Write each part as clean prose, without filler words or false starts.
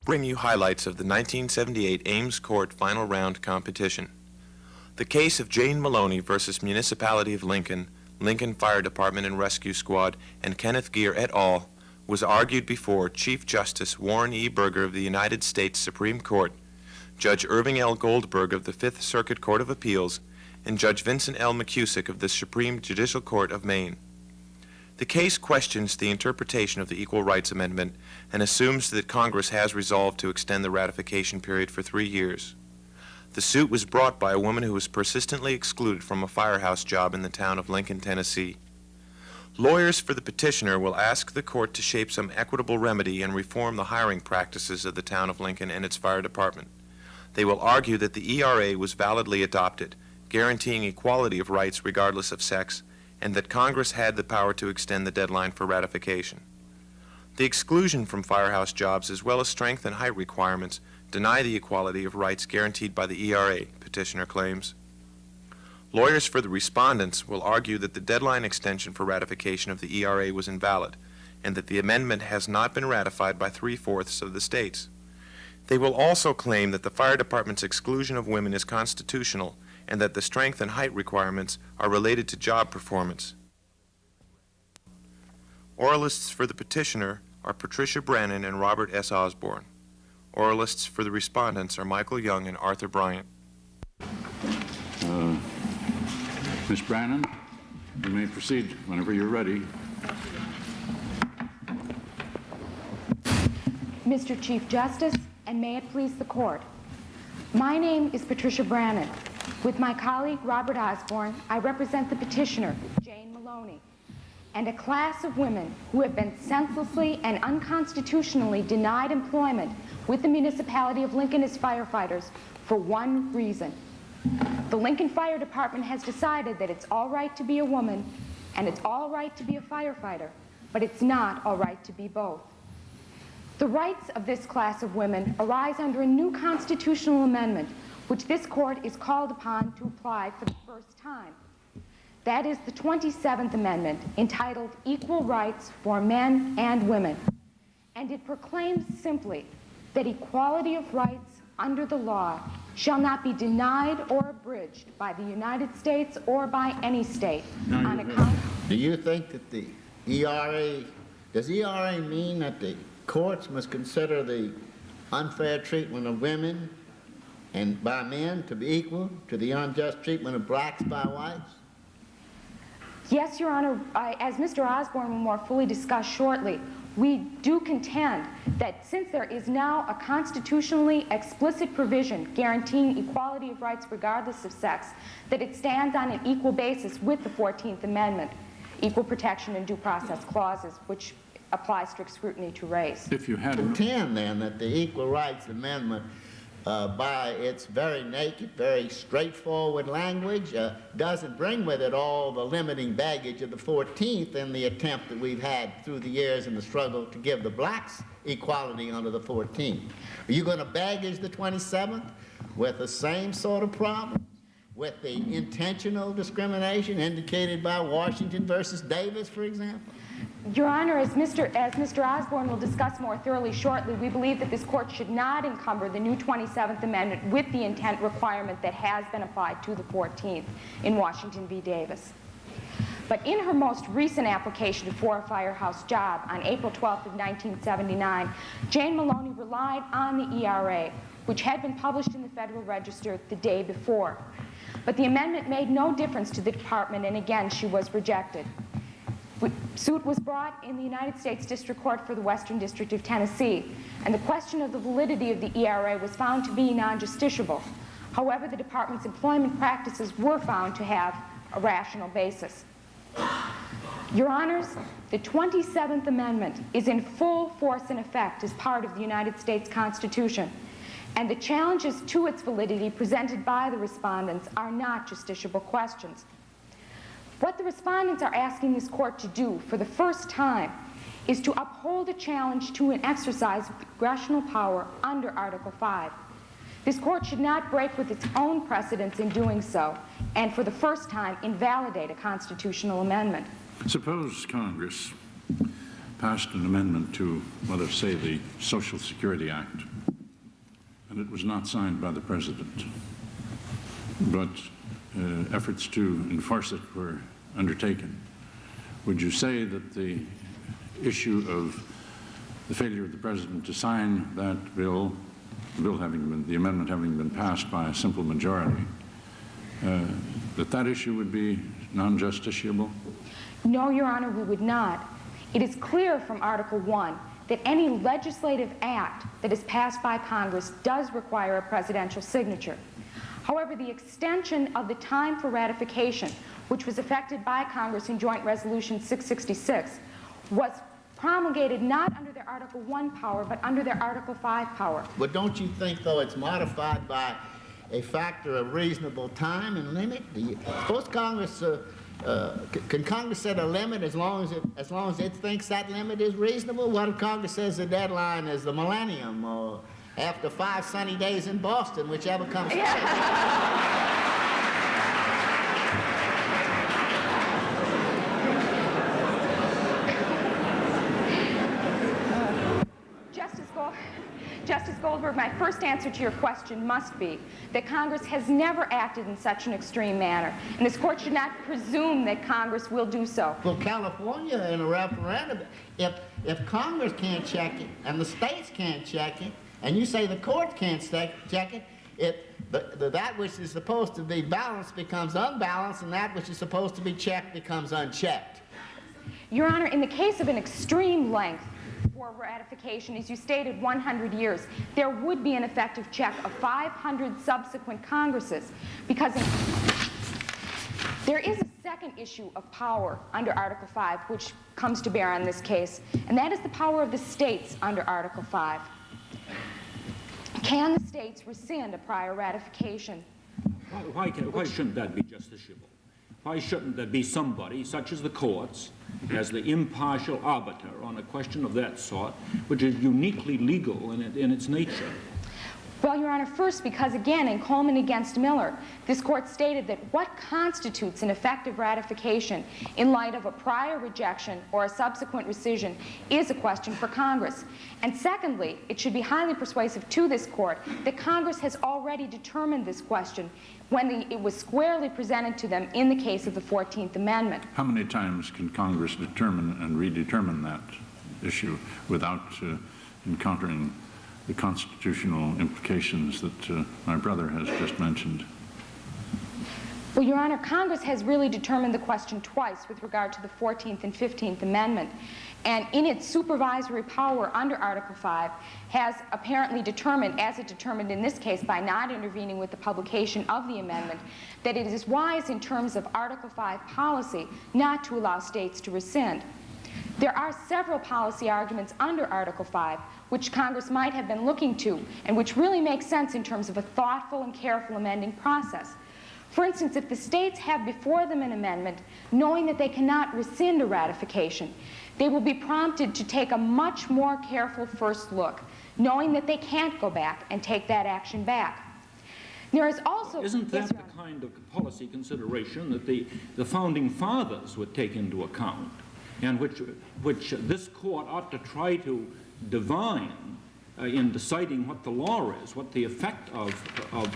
bring you highlights of the 1978 Ames Court Final Round Competition. The case of Jane Maloney versus Municipality of Lincoln, Lincoln Fire Department and Rescue Squad, and Kenneth Greer et al. Was argued before Chief Justice Warren E. Burger of the United States Supreme Court, Judge Irving L. Goldberg of the Fifth Circuit Court of Appeals, and Judge Vincent L. McKusick of the Supreme Judicial Court of Maine. The case questions the interpretation of the Equal Rights Amendment and assumes that Congress has resolved to extend the ratification period for 3 years. The suit was brought by a woman who was persistently excluded from a firehouse job in the town of Lincoln, Tennessee. Lawyers for the petitioner will ask the court to shape some equitable remedy and reform the hiring practices of the town of Lincoln and its fire department. They will argue that the ERA was validly adopted, guaranteeing equality of rights regardless of sex, and that Congress had the power to extend the deadline for ratification. The exclusion from firehouse jobs, as well as strength and height requirements, deny the equality of rights guaranteed by the ERA, petitioner claims. Lawyers for the respondents will argue that the deadline extension for ratification of the ERA was invalid, and that the amendment has not been ratified by 3/4 of the states. They will also claim that the fire department's exclusion of women is constitutional, and that the strength and height requirements are related to job performance. Oralists for the petitioner are Patricia Brannon and Robert S. Osborne. Oralists for the respondents are Michael Young and Arthur Bryant. Ms. Brannon, you may proceed whenever you're ready. Mr. Chief Justice, and may it please the court. My name is Patricia Brannon. With my colleague, Robert Osborne, I represent the petitioner, Jane Maloney, and a class of women who have been senselessly and unconstitutionally denied employment with the municipality of Lincoln as firefighters for one reason. The Lincoln Fire Department has decided that it's all right to be a woman and it's all right to be a firefighter, but it's not all right to be both. The rights of this class of women arise under a new constitutional amendment, which this court is called upon to apply for the first time. That is the 27th Amendment, entitled Equal Rights for Men and Women. And it proclaims simply that equality of rights under the law shall not be denied or abridged by the United States or by any state on account. Do you think that the ERA, does ERA mean that the courts must consider the unfair treatment of women and by men to be equal to the unjust treatment of blacks by whites? Yes, Your Honor, as Mr. Osborne will more fully discuss shortly, we do contend that since there is now a constitutionally explicit provision guaranteeing equality of rights regardless of sex, that it stands on an equal basis with the 14th Amendment, equal protection and due process clauses, which apply strict scrutiny to race. If you had Contend then that the Equal Rights Amendment, by its very naked, very straightforward language, doesn't bring with it all the limiting baggage of the 14th and the attempt that we've had through the years in the struggle to give the blacks equality under the 14th. Are you going to baggage the 27th with the same sort of problem, with the intentional discrimination indicated by Washington versus Davis, for example? Your Honor, as Mr. Osborne will discuss more thoroughly shortly, we believe that this court should not encumber the new 27th Amendment with the intent requirement that has been applied to the 14th in Washington v. Davis. But in her most recent application for a firehouse job on April 12th of 1979, Jane Maloney relied on the ERA, which had been published in the Federal Register the day before. But the amendment made no difference to the department, and again, she was rejected. Suit was brought in the United States District Court for the Western District of Tennessee, and the question of the validity of the ERA was found to be non-justiciable. However, the department's employment practices were found to have a rational basis. Your Honors, the 27th Amendment is in full force and effect as part of the United States Constitution, and the challenges to its validity presented by the respondents are not justiciable questions. What the respondents are asking this court to do for the first time is to uphold a challenge to an exercise of congressional power under Article 5. This court should not break with its own precedents in doing so, and for the first time invalidate a constitutional amendment. Suppose Congress passed an amendment to, let us say, the Social Security Act and it was not signed by the President, but efforts to enforce it were undertaken, would you say that the issue of the failure of the President to sign that bill, the amendment having been passed by a simple majority, that issue would be non-justiciable? No, Your Honor, we would not. It is clear from Article 1 that any legislative act that is passed by Congress does require a presidential signature. However, the extension of the time for ratification, which was effected by Congress in Joint Resolution 666, was promulgated not under their Article 1 power, but under their Article 5 power. But don't you think, though, it's modified by a factor of reasonable time and limit? Suppose Congress, can Congress set a limit as long as it thinks that limit is reasonable? What if Congress says the deadline is the millennium, or after 5 sunny days in Boston, whichever comes first? Justice Goldberg, my first answer to your question must be that Congress has never acted in such an extreme manner, and this Court should not presume that Congress will do so. Well, California, in a referendum, if Congress can't check it, and the states can't check it, and you say the courts can't check it, that which is supposed to be balanced becomes unbalanced, and that which is supposed to be checked becomes unchecked. Your Honor, in the case of an extreme length for ratification, as you stated, 100 years, there would be an effective check of 500 subsequent Congresses, because there is a second issue of power under Article 5 which comes to bear on this case, and that is the power of the states under Article 5. Can the states rescind a prior ratification? Why shouldn't that be justiciable? Why shouldn't there be somebody, such as the courts, as the impartial arbiter on a question of that sort, which is uniquely legal in its nature? Well, Your Honor, first, because again, in Coleman against Miller, this Court stated that what constitutes an effective ratification in light of a prior rejection or a subsequent rescission is a question for Congress. And secondly, it should be highly persuasive to this Court that Congress has already determined this question when it was squarely presented to them in the case of the 14th Amendment. How many times can Congress determine and redetermine that issue without encountering the constitutional implications that my brother has just mentioned? Well, Your Honor, Congress has really determined the question twice with regard to the 14th and 15th Amendment. And in its supervisory power under Article 5 has apparently determined, as it determined in this case by not intervening with the publication of the amendment, that it is wise in terms of Article 5 policy not to allow states to rescind. There are several policy arguments under Article 5 which Congress might have been looking to and which really make sense in terms of a thoughtful and careful amending process. For instance, if the states have before them an amendment knowing that they cannot rescind a ratification, they will be prompted to take a much more careful first look, knowing that they can't go back and take that action back. There is also... Isn't that the kind of policy consideration that the Founding Fathers would take into account, and which this Court ought to try to divine in deciding what the law is, what the effect of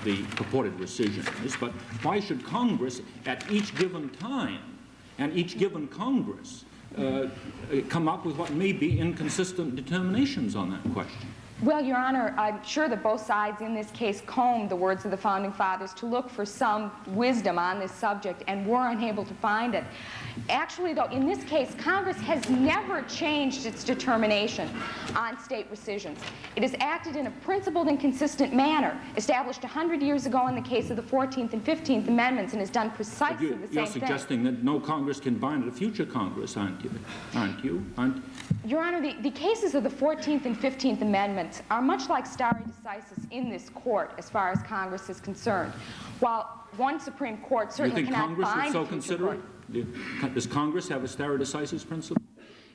the purported rescission is? But why should Congress at each given time and each given Congress come up with what may be inconsistent determinations on that question? Well, Your Honor, I'm sure that both sides in this case combed the words of the Founding Fathers to look for some wisdom on this subject and were unable to find it. Actually, though, in this case, Congress has never changed its determination on state rescissions. It has acted in a principled and consistent manner, established 100 years ago in the case of the 14th and 15th Amendments, and has done precisely the same thing. You're suggesting that no Congress can bind a future Congress, aren't you? Your Honor, the cases of the 14th and 15th Amendments are much like stare decisis in this Court as far as Congress is concerned. While one Supreme Court certainly cannot bind a future court. You think Congress would so consider it? Does Congress have a stare decisis principle?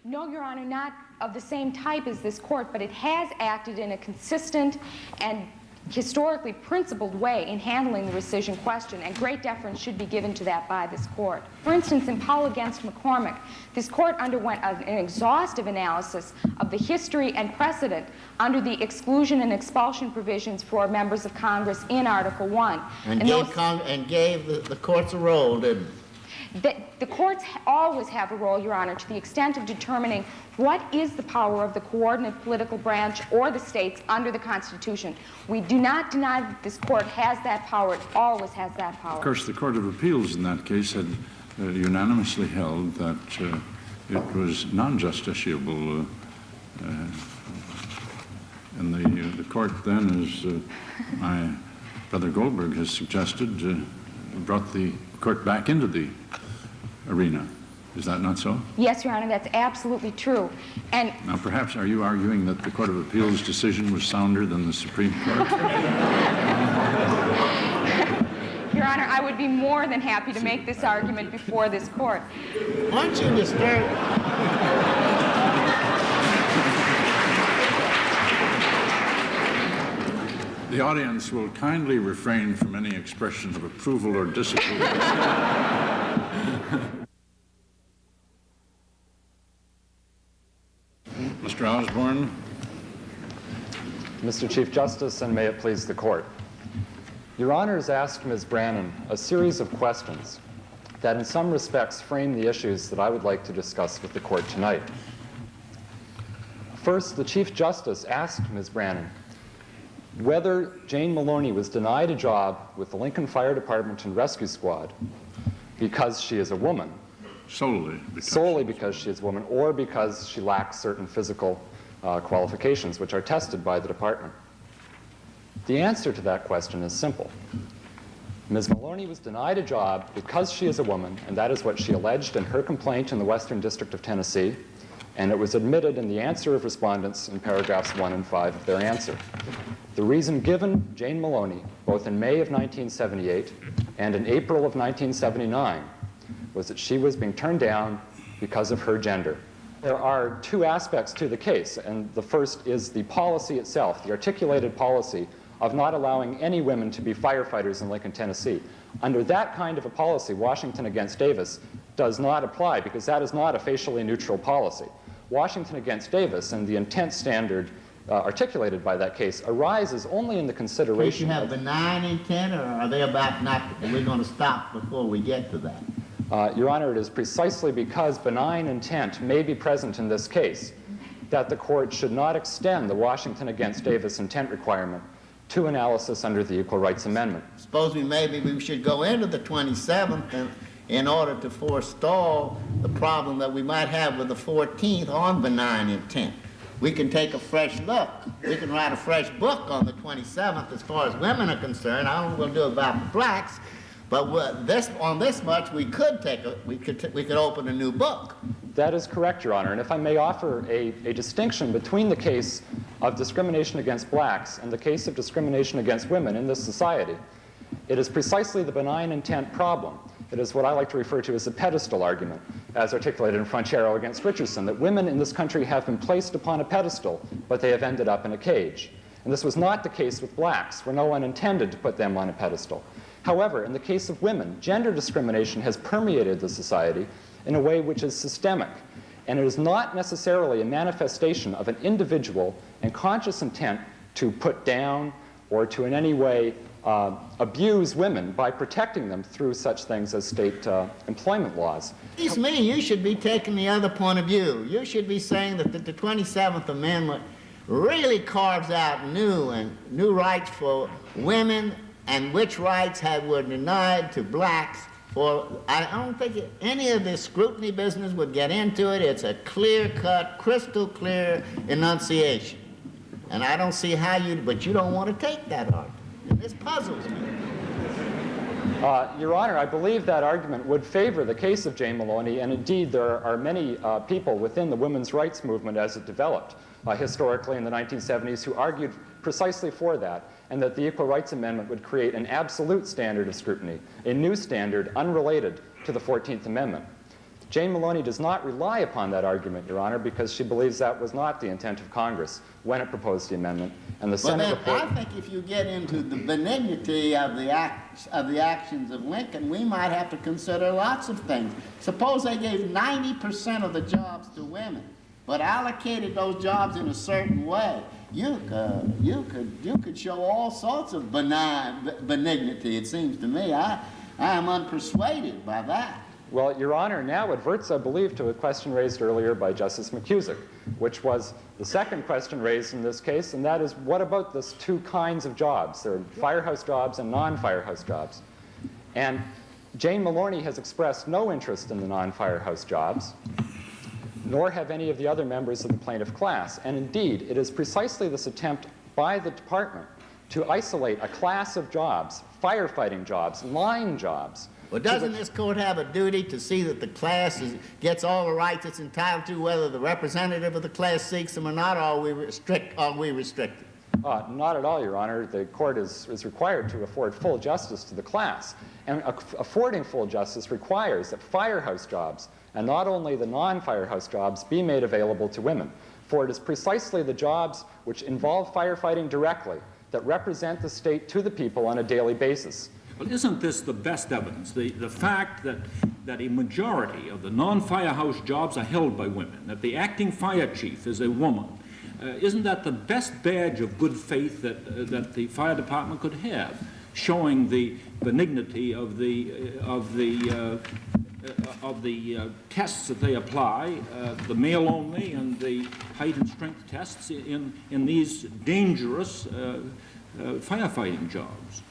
No, Your Honor, not of the same type as this Court, but it has acted in a consistent and historically principled way in handling the rescission question, and great deference should be given to that by this court. For instance, in Powell against McCormick, this court underwent an exhaustive analysis of the history and precedent under the exclusion and expulsion provisions for members of Congress in Article 1. And gave the courts a role, didn't it? The courts always have a role, Your Honor, to the extent of determining what is the power of the coordinate political branch or the states under the Constitution. We do not deny that this court has that power. It always has that power. Of course, the Court of Appeals in that case had unanimously held that it was non-justiciable, and the court then, as my brother Goldberg has suggested, brought the court back into the arena. Is that not so? Yes, Your Honor, that's absolutely true. And now, perhaps, are you arguing that the Court of Appeals decision was sounder than the Supreme Court? Your Honor, I would be more than happy to make this argument before this court. Why don't you disturb? The audience will kindly refrain from any expression of approval or disapproval. Mr. Osborne. Mr. Chief Justice, and may it please the court. Your Honors asked Ms. Brannon a series of questions that in some respects frame the issues that I would like to discuss with the court tonight. First, the Chief Justice asked Ms. Brannon whether Jane Maloney was denied a job with the Lincoln Fire Department and Rescue Squad because she is a woman. Solely because she is a woman, or because she lacks certain physical qualifications which are tested by the department. The answer to that question is simple. Ms. Maloney was denied a job because she is a woman, and that is what she alleged in her complaint in the Western District of Tennessee, and it was admitted in the answer of respondents in paragraphs 1 and 5 of their answer. The reason given Jane Maloney, both in May of 1978 and in April of 1979, was that she was being turned down because of her gender. There are two aspects to the case, and the first is the policy itself, the articulated policy of not allowing any women to be firefighters in Lincoln, Tennessee. Under that kind of a policy, Washington against Davis does not apply, because that is not a facially neutral policy. Washington against Davis and the intent standard articulated by that case arises only in the consideration Did you have benign intent, or are they about not, we're going to stop before we get to that? Your Honor, it is precisely because benign intent may be present in this case that the court should not extend the Washington against Davis intent requirement to analysis under the Equal Rights Amendment. Suppose maybe we should go into the 27th in order to forestall the problem that we might have with the 14th on benign intent. We can take a fresh look. We can write a fresh book on the 27th as far as women are concerned. I don't know what we'll do about the blacks, but on this much we could open a new book. That is correct, Your Honor. And if I may offer a distinction between the case of discrimination against blacks and the case of discrimination against women in this society, it is precisely the benign intent problem. It is what I like to refer to as the pedestal argument, as articulated in Frontiero against Richardson, that women in this country have been placed upon a pedestal, but they have ended up in a cage. And this was not the case with blacks, where no one intended to put them on a pedestal. However, in the case of women, gender discrimination has permeated the society in a way which is systemic. And it is not necessarily a manifestation of an individual and conscious intent to put down or to in any way abuse women by protecting them through such things as state employment laws. It means you should be taking the other point of view. You should be saying that the 27th Amendment really carves out new rights for women, and which rights were denied to blacks. I don't think any of this scrutiny business would get into it. It's a clear-cut, crystal clear enunciation. And I don't see how but you don't want to take that argument. And this puzzles me. Your Honor, I believe that argument would favor the case of Jane Maloney, and indeed there are many people within the women's rights movement as it developed historically in the 1970s who argued precisely for that, and that the Equal Rights Amendment would create an absolute standard of scrutiny, a new standard unrelated to the 14th Amendment. Jane Maloney does not rely upon that argument, Your Honor, because she believes that was not the intent of Congress when it proposed the amendment. And the Senate report... I think if you get into the benignity of the actions of Lincoln, we might have to consider lots of things. Suppose they gave 90% of the jobs to women, but allocated those jobs in a certain way. You could show all sorts of benignity, it seems to me. I am unpersuaded by that. Well, Your Honor now adverts, I believe, to a question raised earlier by Justice McKusick, which was the second question raised in this case, and that is, what about those two kinds of jobs? There are firehouse jobs and non-firehouse jobs. And Jane Maloney has expressed no interest in the non-firehouse jobs, nor have any of the other members of the plaintiff class. And indeed, it is precisely this attempt by the department to isolate a class of jobs, firefighting jobs, line jobs. Well, doesn't this court have a duty to see that the class gets all the rights it's entitled to, whether the representative of the class seeks them or not, or are we restricted? Not at all, Your Honor. The court is required to afford full justice to the class. And affording full justice requires that firehouse jobs, and not only the non-firehouse jobs, be made available to women. For it is precisely the jobs which involve firefighting directly that represent the state to the people on a daily basis. Well, isn't this the best evidence? The fact that a majority of the non-firehouse jobs are held by women, that the acting fire chief is a woman, isn't that the best badge of good faith that the fire department could have, showing the benignity of the tests that they apply, the male only and the height and strength tests in these dangerous firefighting jobs?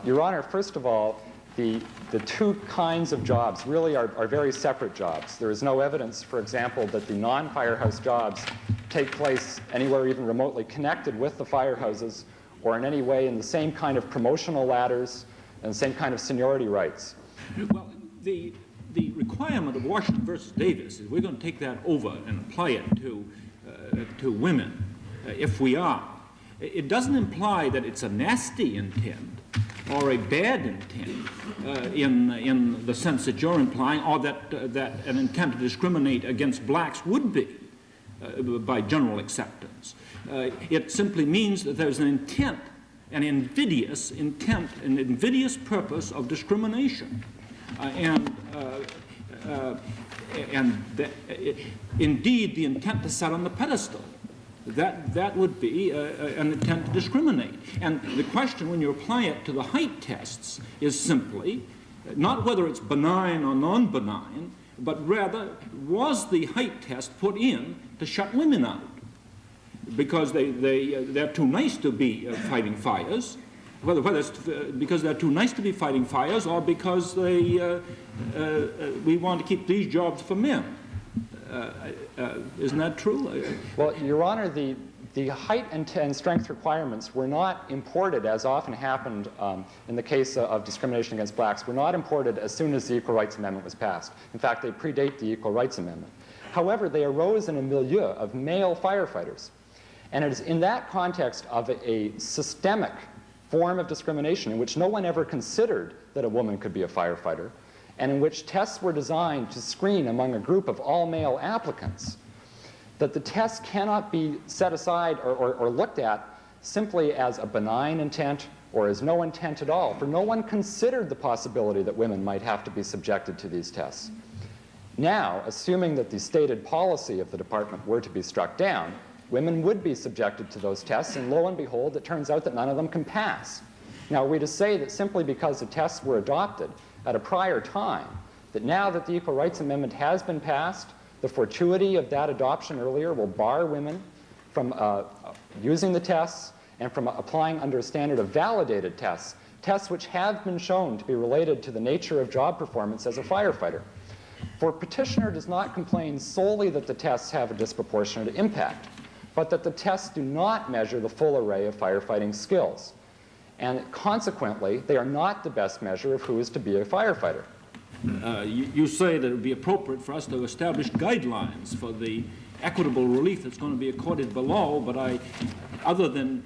Your Honor, first of all, the two kinds of jobs really are very separate jobs. There is no evidence, for example, that the non-firehouse jobs take place anywhere even remotely connected with the firehouses or in any way in the same kind of promotional ladders and the same kind of seniority rights. Well, the requirement of Washington versus Davis is we're going to take that over and apply it to women if we are. It doesn't imply that it's a nasty intent or a bad intent in the sense that you're implying, or that an intent to discriminate against blacks would be by general acceptance. It simply means that there's an intent, an invidious intent, an invidious purpose of discrimination. Indeed, the intent to set on the pedestal. That would be an intent to discriminate. And the question when you apply it to the height tests is simply not whether it's benign or non-benign, but rather was the height test put in to shut women out because they're too nice to be fighting fires, whether it's because they're too nice to be fighting fires or because we want to keep these jobs for men. Isn't that true? Well, Your Honor, the height and strength requirements were not imported, as often happened in the case of discrimination against blacks, were not imported as soon as the Equal Rights Amendment was passed. In fact, they predate the Equal Rights Amendment. However, they arose in a milieu of male firefighters. And it is in that context of a systemic form of discrimination in which no one ever considered that a woman could be a firefighter, and in which tests were designed to screen among a group of all-male applicants, that the test cannot be set aside or looked at simply as a benign intent or as no intent at all, for no one considered the possibility that women might have to be subjected to these tests. Now, assuming that the stated policy of the department were to be struck down, women would be subjected to those tests, and lo and behold, it turns out that none of them can pass. Now, are we to say that simply because the tests were adopted at a prior time, that now that the Equal Rights Amendment has been passed, the fortuity of that adoption earlier will bar women from using the tests and from applying under a standard of validated tests, tests which have been shown to be related to the nature of job performance as a firefighter? For Petitioner does not complain solely that the tests have a disproportionate impact, but that the tests do not measure the full array of firefighting skills. And consequently, they are not the best measure of who is to be a firefighter. You say that it would be appropriate for us to establish guidelines for the equitable relief that's going to be accorded below, but other than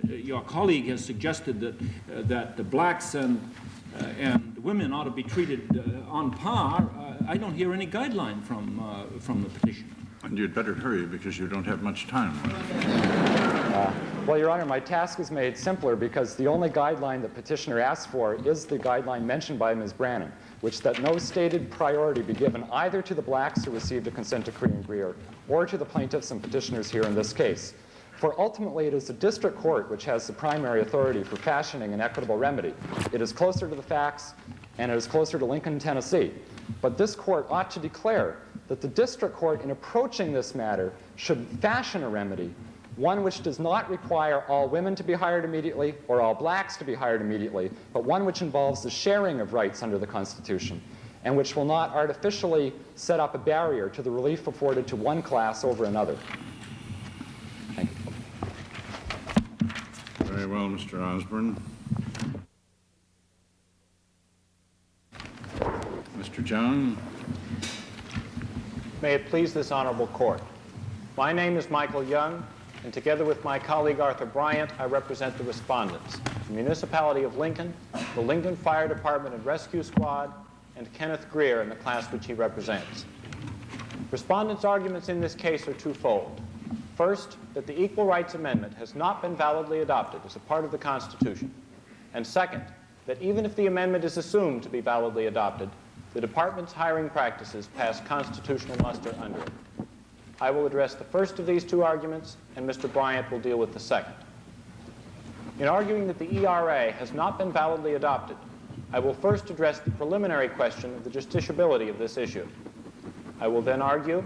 your colleague has suggested that the blacks and women ought to be treated on par, I don't hear any guideline from the petitioner. And you'd better hurry because you don't have much time. Well, Your Honor, my task is made simpler because the only guideline that petitioner asks for is the guideline mentioned by Ms. Brannon, which that no stated priority be given either to the blacks who received a consent decree in Greer or to the plaintiffs and petitioners here in this case. For ultimately, it is the district court which has the primary authority for fashioning an equitable remedy. It is closer to the facts, and it is closer to Lincoln, Tennessee. But this court ought to declare that the district court, in approaching this matter, should fashion a remedy, one which does not require all women to be hired immediately or all blacks to be hired immediately, but one which involves the sharing of rights under the Constitution, and which will not artificially set up a barrier to the relief afforded to one class over another. Thank you. Very well, Mr. Osborne. Mr. John. May it please this honorable court. My name is Michael Young, and together with my colleague Arthur Bryant, I represent the respondents, the Municipality of Lincoln, the Lincoln Fire Department and Rescue Squad, and Kenneth Greer in the class which he represents. Respondents' arguments in this case are twofold. First, that the Equal Rights Amendment has not been validly adopted as a part of the Constitution. And second, that even if the amendment is assumed to be validly adopted, the department's hiring practices pass constitutional muster under it. I will address the first of these two arguments, and Mr. Bryant will deal with the second. In arguing that the ERA has not been validly adopted, I will first address the preliminary question of the justiciability of this issue. I will then argue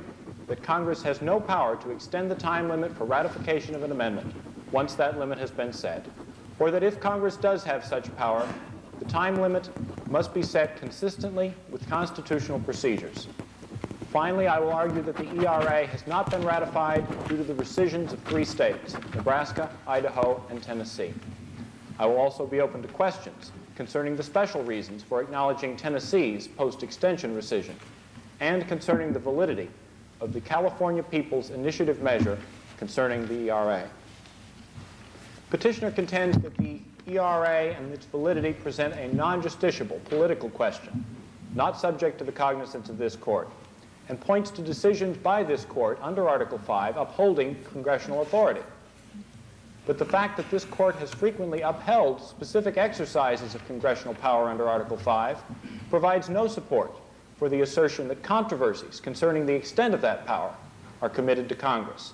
that Congress has no power to extend the time limit for ratification of an amendment once that limit has been set, or that if Congress does have such power, the time limit must be set consistently with constitutional procedures. Finally, I will argue that the ERA has not been ratified due to the rescissions of 3 states, Nebraska, Idaho, and Tennessee. I will also be open to questions concerning the special reasons for acknowledging Tennessee's post-extension rescission and concerning the validity of the California People's Initiative measure concerning the ERA. Petitioner contends that the ERA and its validity present a non-justiciable political question, not subject to the cognizance of this court, and points to decisions by this court under Article 5 upholding congressional authority. But the fact that this court has frequently upheld specific exercises of congressional power under Article 5 provides no support for the assertion that controversies concerning the extent of that power are committed to Congress.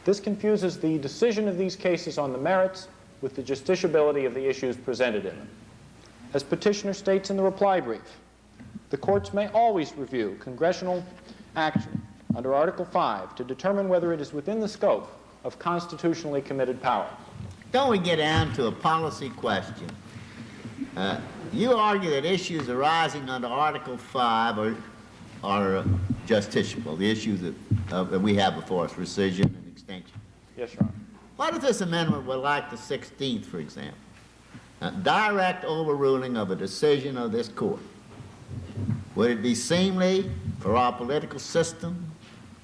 This confuses the decision of these cases on the merits with the justiciability of the issues presented in them. As Petitioner states in the reply brief, the courts may always review congressional action under Article 5 to determine whether it is within the scope of constitutionally committed power. Don't we get down to a policy question? You argue that issues arising under Article 5 are justiciable, the issues that we have before us, rescission and extension. Yes, Your Honor. What if this amendment were like the 16th, for example? Direct overruling of a decision of this court. Would it be seemly for our political system?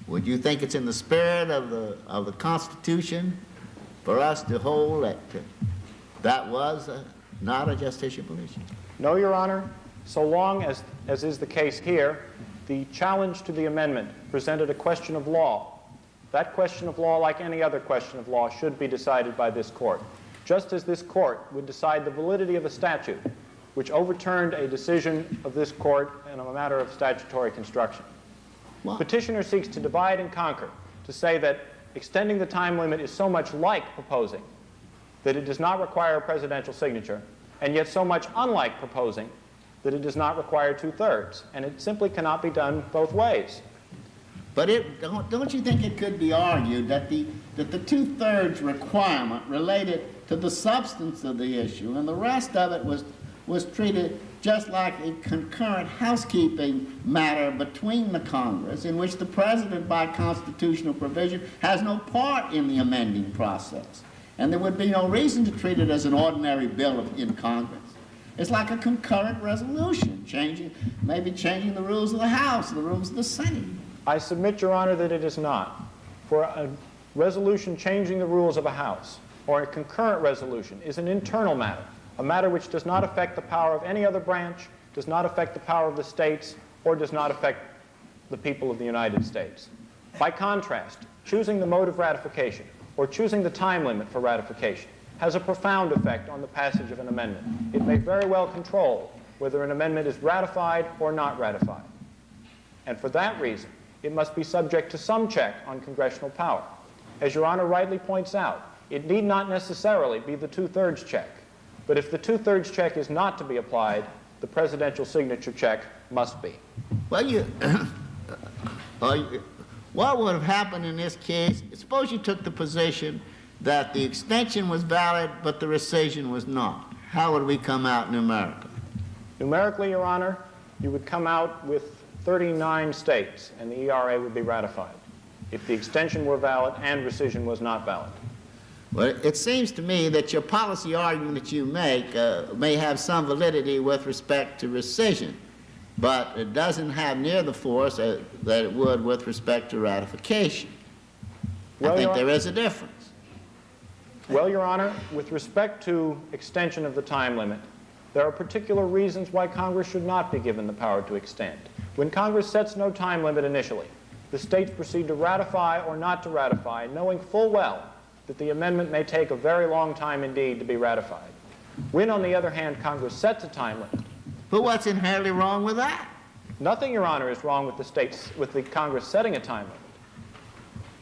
Would you think it's in the spirit of the Constitution for us to hold that that was not a justiciable issue? No, Your Honor. So long as is the case here, the challenge to the amendment presented a question of law. That question of law, like any other question of law, should be decided by this court, just as this court would decide the validity of a statute, which overturned a decision of this court in a matter of statutory construction. What? Petitioner seeks to divide and conquer, to say that extending the time limit is so much like proposing that it does not require a presidential signature, and yet so much unlike proposing that it does not require 2/3, and it simply cannot be done both ways. But don't you think it could be argued that the 2/3 requirement related to the substance of the issue, and the rest of it was treated just like a concurrent housekeeping matter between the Congress, in which the President, by constitutional provision, has no part in the amending process. And there would be no reason to treat it as an ordinary bill in Congress. It's like a concurrent resolution, maybe changing the rules of the House, the rules of the Senate. I submit, Your Honor, that it is not. For a resolution changing the rules of a House, or a concurrent resolution, is an internal matter, a matter which does not affect the power of any other branch, does not affect the power of the states, or does not affect the people of the United States. By contrast, choosing the mode of ratification or choosing the time limit for ratification has a profound effect on the passage of an amendment. It may very well control whether an amendment is ratified or not ratified. And for that reason, it must be subject to some check on congressional power. As Your Honor rightly points out, it need not necessarily be the two-thirds check. But if the two-thirds check is not to be applied, the presidential signature check must be. Well, what would have happened in this case, suppose you took the position that the extension was valid, but the rescission was not. How would we come out numerically? Numerically, Your Honor, you would come out with 39 states, and the ERA would be ratified if the extension were valid and rescission was not valid. Well, it seems to me that your policy argument that you make may have some validity with respect to rescission, but it doesn't have near the force that it would with respect to ratification. Well, I think there is a difference. Well, Your Honor, with respect to extension of the time limit, there are particular reasons why Congress should not be given the power to extend. When Congress sets no time limit initially, the states proceed to ratify or not to ratify, knowing full well that the amendment may take a very long time indeed to be ratified. When, on the other hand, Congress sets a time limit. But what's inherently wrong with that? Nothing, Your Honor, is wrong with the Congress setting a time limit.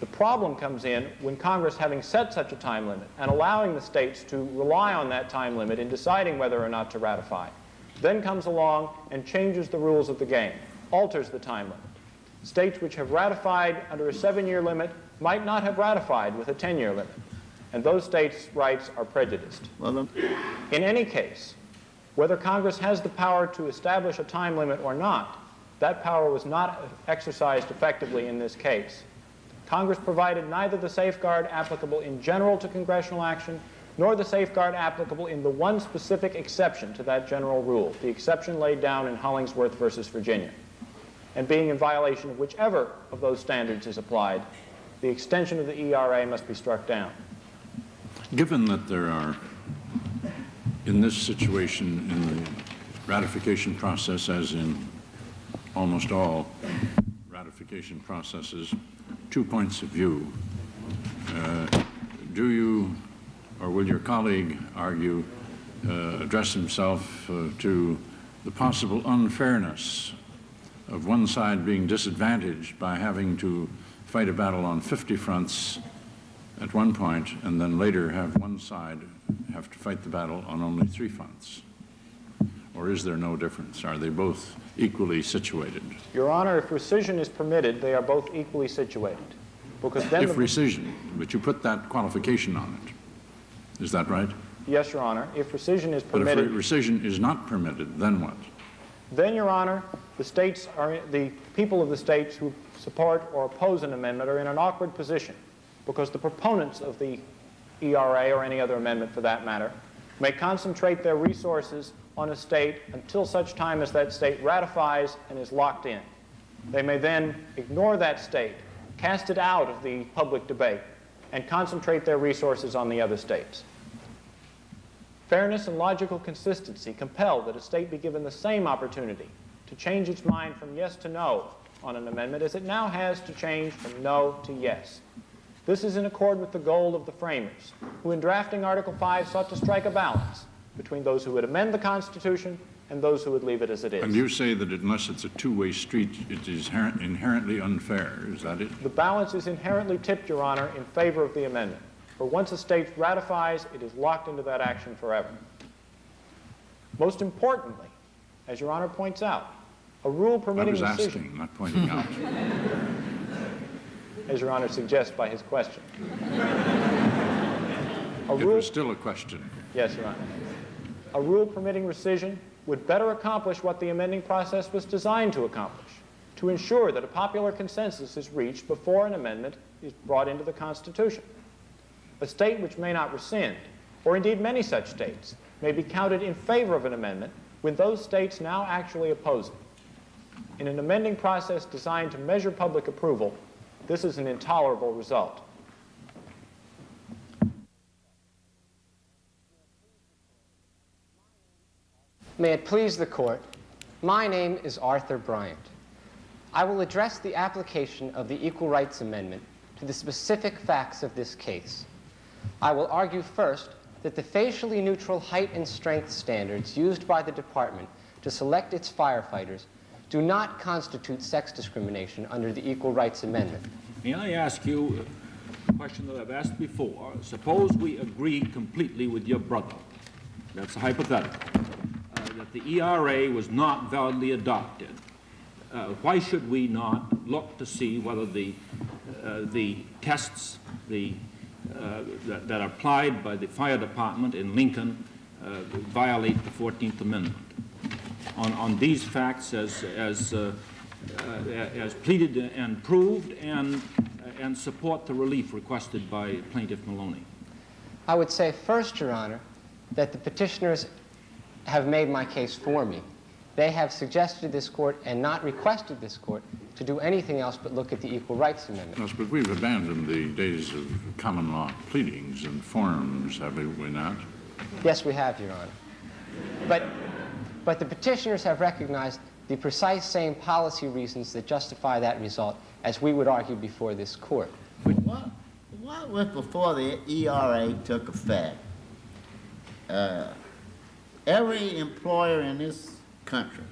The problem comes in when Congress, having set such a time limit and allowing the states to rely on that time limit in deciding whether or not to ratify, then comes along and changes the rules of the game, alters the time limit. States which have ratified under a 7-year limit might not have ratified with a 10-year limit, and those states' rights are prejudiced. Well, In any case, whether Congress has the power to establish a time limit or not, that power was not exercised effectively in this case. Congress provided neither the safeguard applicable in general to congressional action, nor the safeguard applicable in the one specific exception to that general rule, the exception laid down in Hollingsworth versus Virginia. And being in violation of whichever of those standards is applied, the extension of the ERA must be struck down. Given that there are, in this situation, in the ratification process, as in almost all ratification processes, 2 points of view, do you, or will your colleague argue, address himself to the possible unfairness of one side being disadvantaged by having to fight a battle on 50 fronts at one point, and then later have one side have to fight the battle on only 3 fronts? Or is there no difference? Are they both equally situated? Your Honor, if rescission is permitted, they are both equally situated. Because then If rescission, but you put that qualification on it. Is that right? Yes, Your Honor. If rescission is But if permitted, rescission is not permitted, then what? then, Your Honor, the people of the states who support or oppose an amendment are in an awkward position, because the proponents of the ERA, or any other amendment for that matter, may concentrate their resources on a state until such time as that state ratifies and is locked in. They may then ignore that state, cast it out of the public debate, and concentrate their resources on the other states. Fairness and logical consistency compel that a state be given the same opportunity to change its mind from yes to no on an amendment as it now has to change from no to yes. This is in accord with the goal of the framers, who in drafting Article 5 sought to strike a balance between those who would amend the Constitution and those who would leave it as it is. And you say that unless it's a two-way street, it is inherently unfair. Is that it? The balance is inherently tipped, Your Honor, in favor of the amendment. For once a state ratifies, it is locked into that action forever. Most importantly, as Your Honor points out, a rule permitting I was rescission, asking, not pointing out. as Your Honor suggests by his question. It was still a question. Yes, Your Honor. A rule permitting rescission would better accomplish what the amending process was designed to accomplish, to ensure that a popular consensus is reached before an amendment is brought into the Constitution. A state which may not rescind, or indeed many such states, may be counted in favor of an amendment when those states now actually oppose it. In an amending process designed to measure public approval, this is an intolerable result. May it please the Court, my name is Arthur Bryant. I will address the application of the Equal Rights Amendment to the specific facts of this case. I will argue first that the facially neutral height and strength standards used by the department to select its firefighters do not constitute sex discrimination under the Equal Rights Amendment. May I ask you a question that I've asked before? Suppose we agree completely with your brother, that's a hypothetical, that the ERA was not validly adopted. Why should we not look to see whether the tests that are applied by the fire department in Lincoln violate the 14th Amendment? On these facts as pleaded and proved, and support the relief requested by Plaintiff Maloney? I would say first, Your Honor, that the petitioners have made my case for me. They have suggested to this court and not requested this court to do anything else but look at the Equal Rights Amendment. Yes, but we've abandoned the days of common law pleadings and forms, have we not? Yes, we have, Your Honor. But the petitioners have recognized the precise same policy reasons that justify that result as we would argue before this court. What was before the ERA took effect? Every employer in this country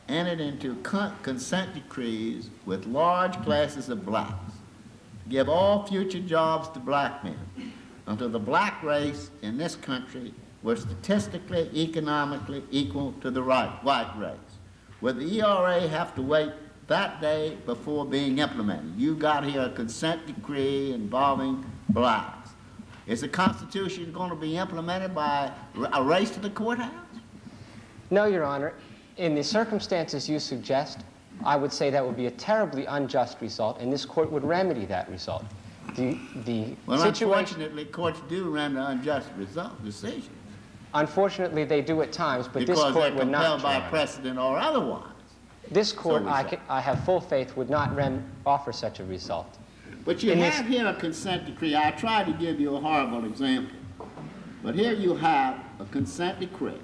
entered into consent decrees with large classes of blacks to give all future jobs to black men until the black race in this country were statistically, economically equal to the white race. Would the ERA have to wait that day before being implemented? You got here a consent decree involving blacks. Is the Constitution going to be implemented by a race to the courthouse? No, Your Honor. In the circumstances you suggest, I would say that would be a terribly unjust result, and this court would remedy that result. Well, unfortunately, courts do render unjust decisions. Unfortunately, they do at times, but because this court they're would not. compelled by precedent or otherwise. This court, So I have full faith, would not offer such a result. But you have here a consent decree. I tried to give you a horrible example. But here you have a consent decree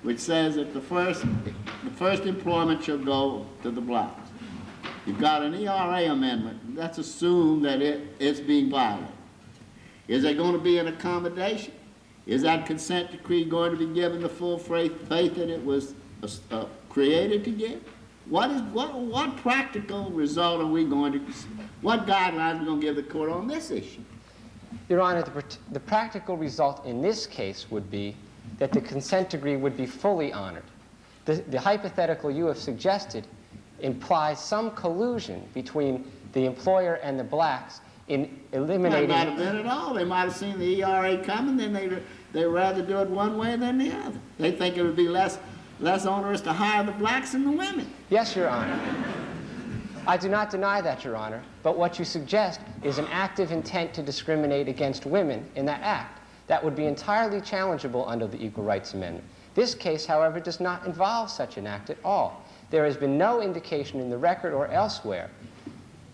which says that the first employment shall go to the blacks. You've got an ERA amendment. Let's assume that it's being violated. Is there going to be an accommodation? Is that consent decree going to be given the full faith that it was created to give? What practical result are we going to, what guidelines are we going to give the court on this issue? Your Honor, the practical result in this case would be that the consent decree would be fully honored. The hypothetical you have suggested implies some collusion between the employer and the blacks in eliminating... Might not have been at all. They might have seen the ERA coming, then they'd rather do it one way than the other. They think it would be less onerous to hire the blacks than the women. Yes, Your Honor. I do not deny that, Your Honor, but what you suggest is an active intent to discriminate against women in that act. That would be entirely challengeable under the Equal Rights Amendment. This case, however, does not involve such an act at all. There has been no indication in the record or elsewhere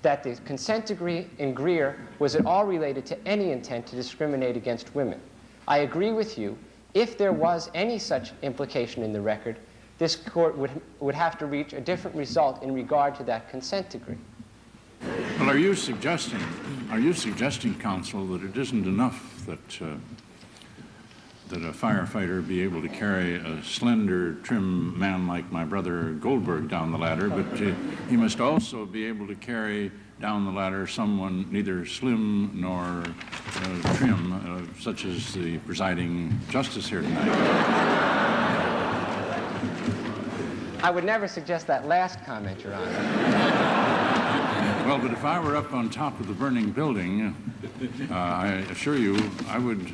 that the consent decree in Greer was at all related to any intent to discriminate against women. I agree with you. If there was any such implication in the record, this court would have to reach a different result in regard to that consent decree. Well, are you suggesting, counsel, that it isn't enough that a firefighter be able to carry a slender, trim man like my brother Goldberg down the ladder, but he must also be able to carry down the ladder someone neither slim nor trim, such as the presiding justice here tonight? I would never suggest that last comment, Your Honor. Well, but if I were up on top of the burning building, I assure you I would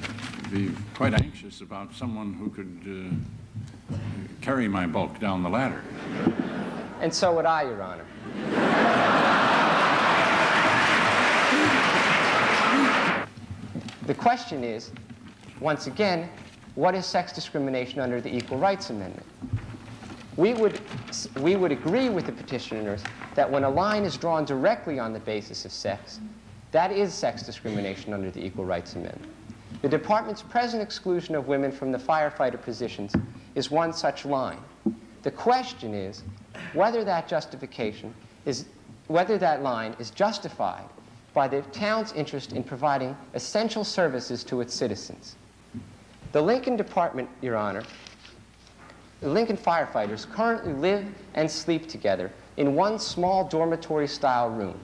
be quite anxious about someone who could carry my bulk down the ladder. And so would I, Your Honor. The question is, once again, what is sex discrimination under the Equal Rights Amendment? We would agree with the petitioners that when a line is drawn directly on the basis of sex, that is sex discrimination under the Equal Rights Amendment. The department's present exclusion of women from the firefighter positions is one such line. The question is whether that justification is justified by the town's interest in providing essential services to its citizens. The Lincoln Department, Your Honor, the Lincoln firefighters currently live and sleep together in one small dormitory-style room.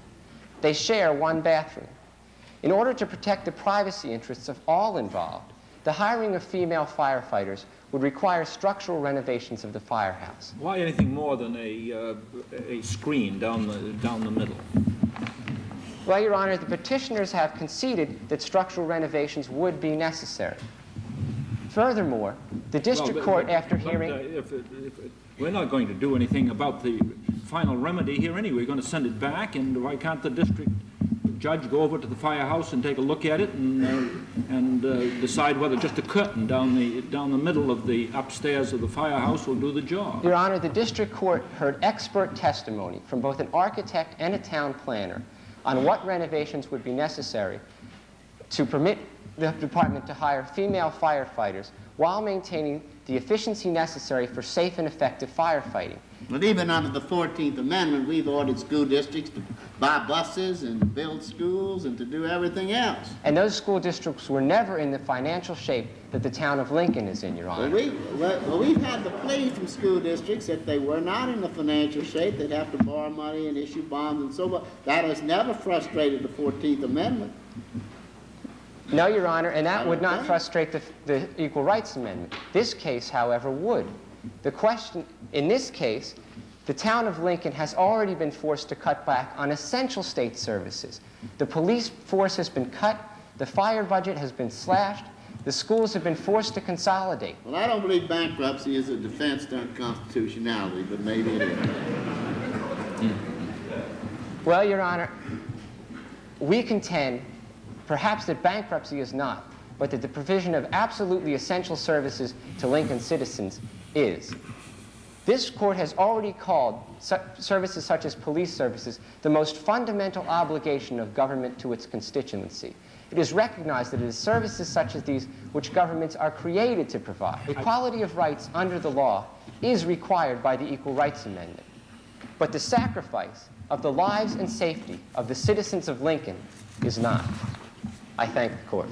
They share one bathroom. In order to protect the privacy interests of all involved, the hiring of female firefighters would require structural renovations of the firehouse. Why anything more than a screen down the middle? Well, Your Honor, the petitioners have conceded that structural renovations would be necessary. Furthermore, the district court, after hearing... We're not going to do anything about the final remedy here anyway. We're going to send it back, and why can't the district judge go over to the firehouse and take a look at it and decide whether just a curtain down the middle of the upstairs of the firehouse will do the job? Your Honor, the district court heard expert testimony from both an architect and a town planner on what renovations would be necessary to permit the department to hire female firefighters while maintaining the efficiency necessary for safe and effective firefighting. But even under the 14th Amendment, we've ordered school districts to buy buses and build schools and to do everything else. And those school districts were never in the financial shape that the town of Lincoln is in, Your Honor. We've had the plea from school districts that they were not in the financial shape. They'd have to borrow money and issue bonds and so forth. That has never frustrated the 14th Amendment. No, Your Honor, and that would not frustrate the Equal Rights Amendment. This case, however, would. The question, in this case, the town of Lincoln has already been forced to cut back on essential state services. The police force has been cut, the fire budget has been slashed, the schools have been forced to consolidate. Well, I don't believe bankruptcy is a defense to unconstitutionality, but maybe it is. Well, Your Honor, we contend perhaps that bankruptcy is not, but that the provision of absolutely essential services to Lincoln citizens is. This court has already called services such as police services the most fundamental obligation of government to its constituency. It is recognized that it is services such as these which governments are created to provide. Equality of rights under the law is required by the Equal Rights Amendment. But the sacrifice of the lives and safety of the citizens of Lincoln is not. I thank the court.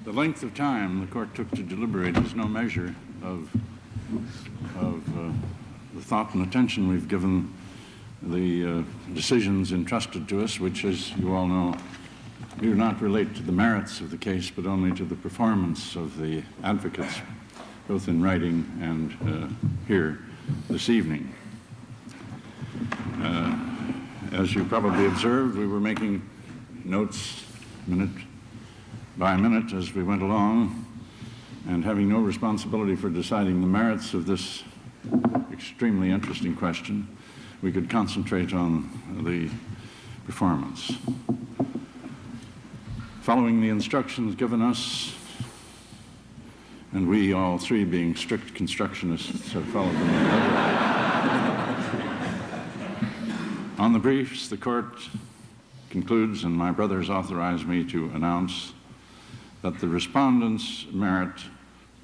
The length of time the court took to deliberate is no measure of the thought and attention we've given the decisions entrusted to us, which, as you all know, do not relate to the merits of the case, but only to the performance of the advocates, both in writing and here this evening. As you probably observed, we were making notes minute by minute as we went along, and having no responsibility for deciding the merits of this extremely interesting question, we could concentrate on the performance. Following the instructions given us, and we all three being strict constructionists have followed them. On the briefs, the court concludes, and my brothers authorize me to announce that the respondents merit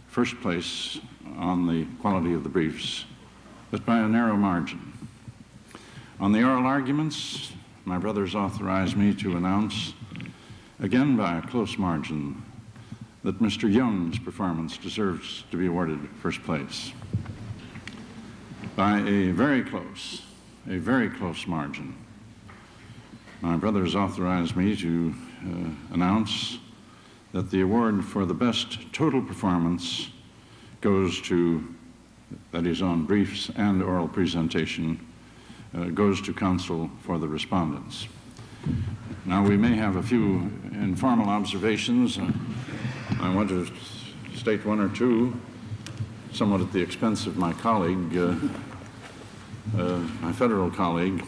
first place on the quality of the briefs, but by a narrow margin. On the oral arguments, my brothers authorize me to announce, again by a close margin, that Mr. Young's performance deserves to be awarded first place. By a very close margin, my brothers authorize me to announce that the award for the best total performance goes to, that is on briefs and oral presentation, goes to counsel for the respondents. Now, we may have a few informal observations. I want to state one or two, somewhat at the expense of my colleague, my federal colleague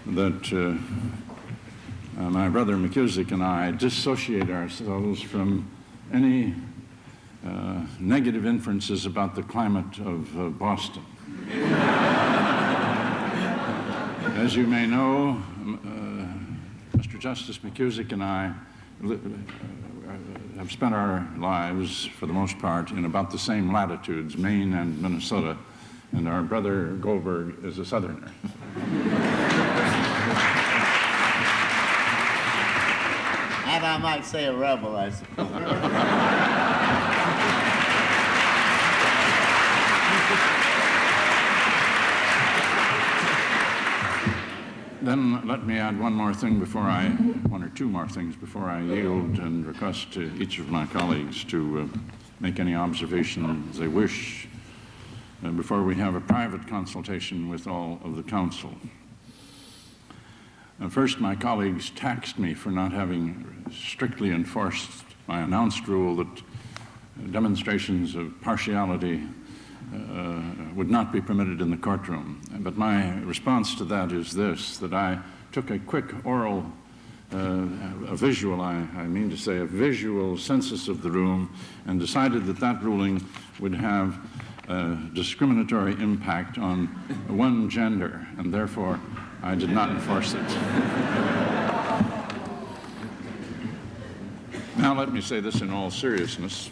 that my brother McKusick and I dissociate ourselves from any negative inferences about the climate of Boston. As you may know, Mr. Justice McKusick and I have spent our lives, for the most part, in about the same latitudes, Maine and Minnesota, and our brother Goldberg is a Southerner. And I might say a rebel, I suppose. Then let me add one or two more things before I yield and request to each of my colleagues to make any observations they wish before we have a private consultation with all of the council. First, my colleagues taxed me for not having strictly enforced my announced rule that demonstrations of partiality would not be permitted in the courtroom. But my response to that is this, that I took a quick oral, a visual census of the room and decided that that ruling would have a discriminatory impact on one gender, and therefore I did not enforce it. Now let me say this in all seriousness,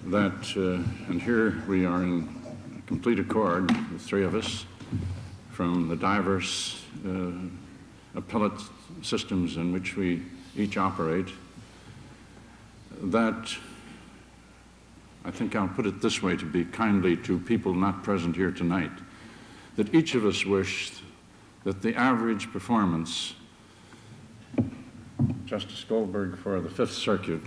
that, and here we are in complete accord, the three of us, from the diverse appellate systems in which we each operate, that I think I'll put it this way to be kindly to people not present here tonight, that each of us wished that the average performance, Justice Goldberg for the Fifth Circuit,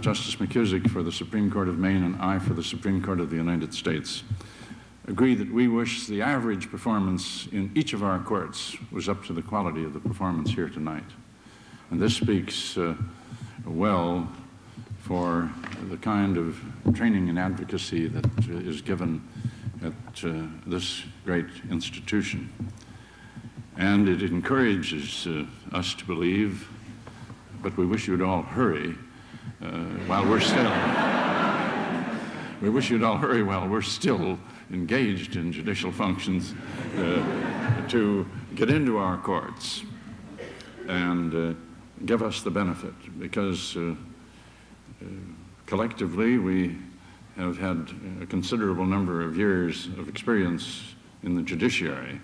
Justice McKusick for the Supreme Court of Maine, and I for the Supreme Court of the United States, agree that we wish the average performance in each of our courts was up to the quality of the performance here tonight. And this speaks well for the kind of training and advocacy that is given at this great institution. And it encourages us to believe, but we wish you'd all hurry while we're still engaged in judicial functions to get into our courts and give us the benefit, because collectively we have had a considerable number of years of experience in the judiciary,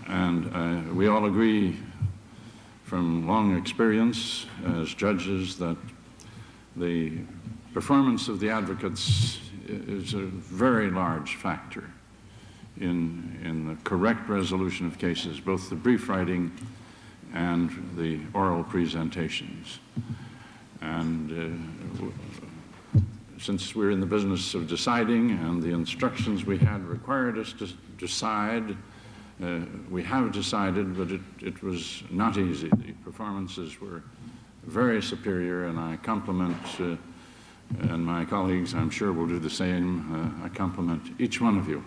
and we all agree from long experience as judges that the performance of the advocates is a very large factor in the correct resolution of cases, both the brief writing and the oral presentations. And since we're in the business of deciding and the instructions we had required us to decide, we have decided, but it was not easy. The performances were very superior, and I compliment, and my colleagues I'm sure will do the same, I compliment each one of you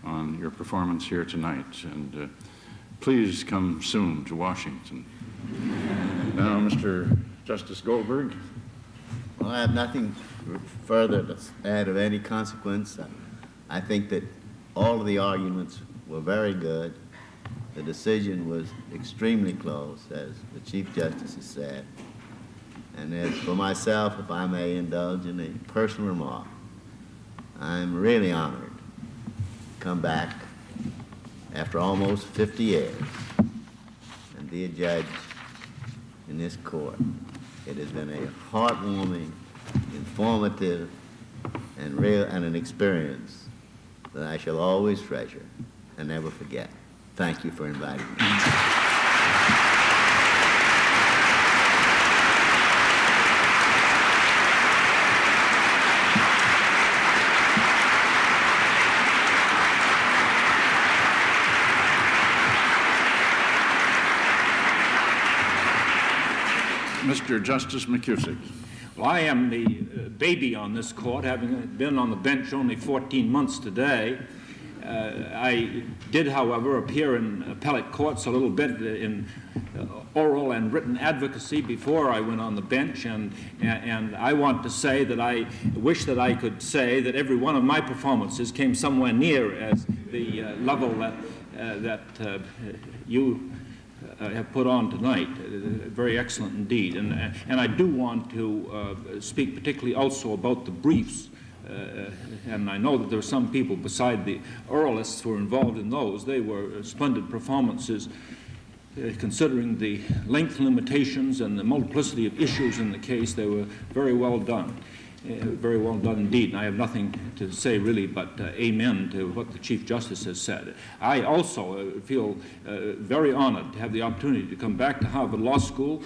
on your performance here tonight, and please come soon to Washington. Now, Mr. Justice Goldberg. Well, I have nothing further to add of any consequence. I think that all of the arguments were very good. The decision was extremely close, as the Chief Justice has said. And as for myself, if I may indulge in a personal remark, I'm really honored to come back after almost 50 years and be a judge in this court. It has been a heartwarming, informative, and an experience that I shall always treasure and never forget. Thank you for inviting me. Mr. Justice McKusick. Well, I am the baby on this court, having been on the bench only 14 months today. I did, however, appear in appellate courts a little bit in oral and written advocacy before I went on the bench, and I want to say that I wish that I could say that every one of my performances came somewhere near as the level that you have put on tonight. Very excellent indeed. And I do want to speak particularly also about the briefs. And I know that there were some people beside the oralists who were involved in those. They were splendid performances, considering the length limitations and the multiplicity of issues in the case. They were very well done. Very well done indeed. And I have nothing to say really but amen to what the Chief Justice has said. I also feel very honored to have the opportunity to come back to Harvard Law School,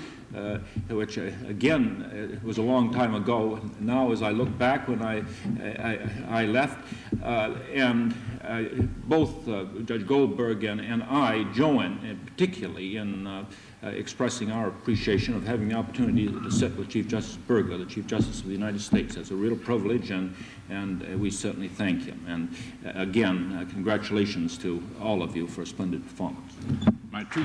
which again was a long time ago. Now, as I look back when I left, and both Judge Goldberg and I join particularly in expressing our appreciation of having the opportunity to sit with Chief Justice Burger, the Chief Justice of the United States. That's a real privilege, and we certainly thank him. And again, congratulations to all of you for a splendid performance. My two.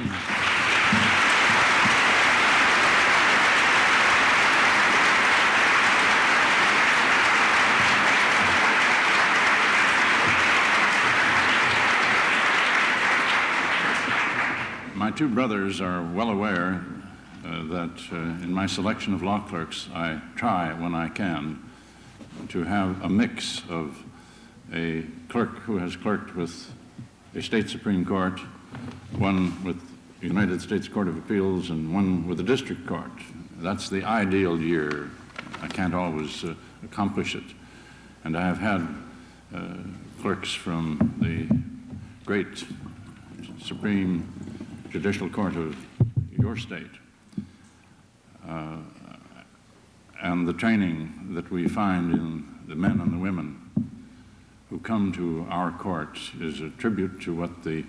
My two brothers are well aware that in my selection of law clerks, I try, when I can, to have a mix of a clerk who has clerked with a state Supreme Court, one with the United States Court of Appeals, and one with the District Court. That's the ideal year. I can't always accomplish it. And I have had clerks from the great Supreme Judicial Court of your state. And the training that we find in the men and the women who come to our court is a tribute to what the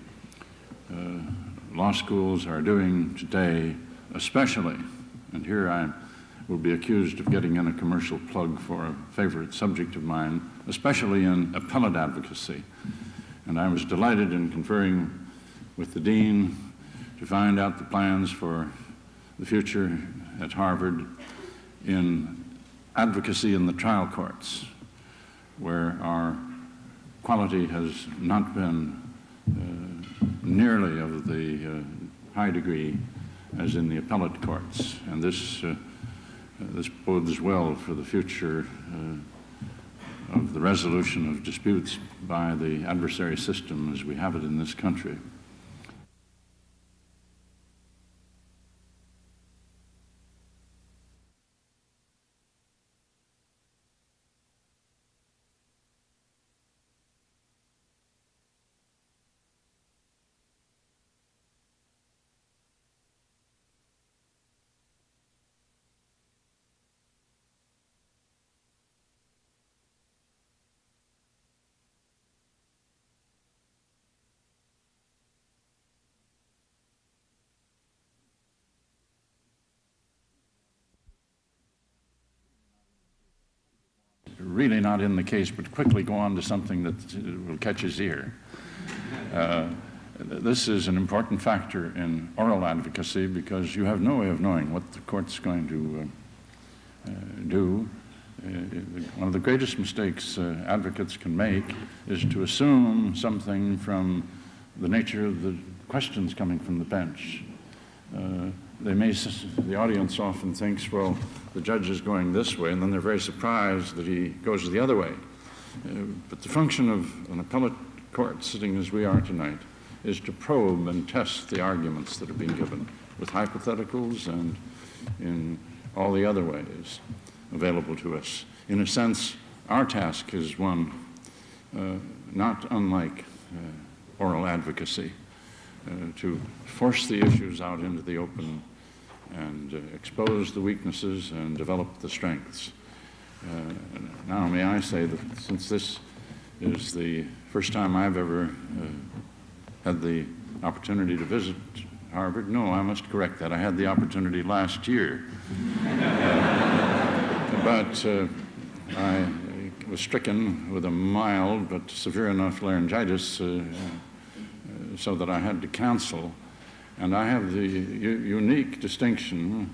law schools are doing today, especially, and here I will be accused of getting in a commercial plug for a favorite subject of mine, especially in appellate advocacy. And I was delighted in conferring with the dean to find out the plans for the future at Harvard in advocacy in the trial courts, where our quality has not been nearly of the high degree as in the appellate courts. And this bodes well for the future of the resolution of disputes by the adversary system as we have it in this country. Really not in the case, but quickly go on to something that will catch his ear. This is an important factor in oral advocacy because you have no way of knowing what the court's going to do. One of the greatest mistakes advocates can make is to assume something from the nature of the questions coming from the bench. The audience often thinks, well, the judge is going this way, and then they're very surprised that he goes the other way. But the function of an appellate court, sitting as we are tonight, is to probe and test the arguments that are being given with hypotheticals and in all the other ways available to us. In a sense, our task is one not unlike oral advocacy, to force the issues out into the open and expose the weaknesses and develop the strengths. Now, may I say that since this is the first time I've ever had the opportunity to visit Harvard, no, I must correct that. I had the opportunity last year. but I was stricken with a mild but severe enough laryngitis so that I had to cancel. And I have the unique distinction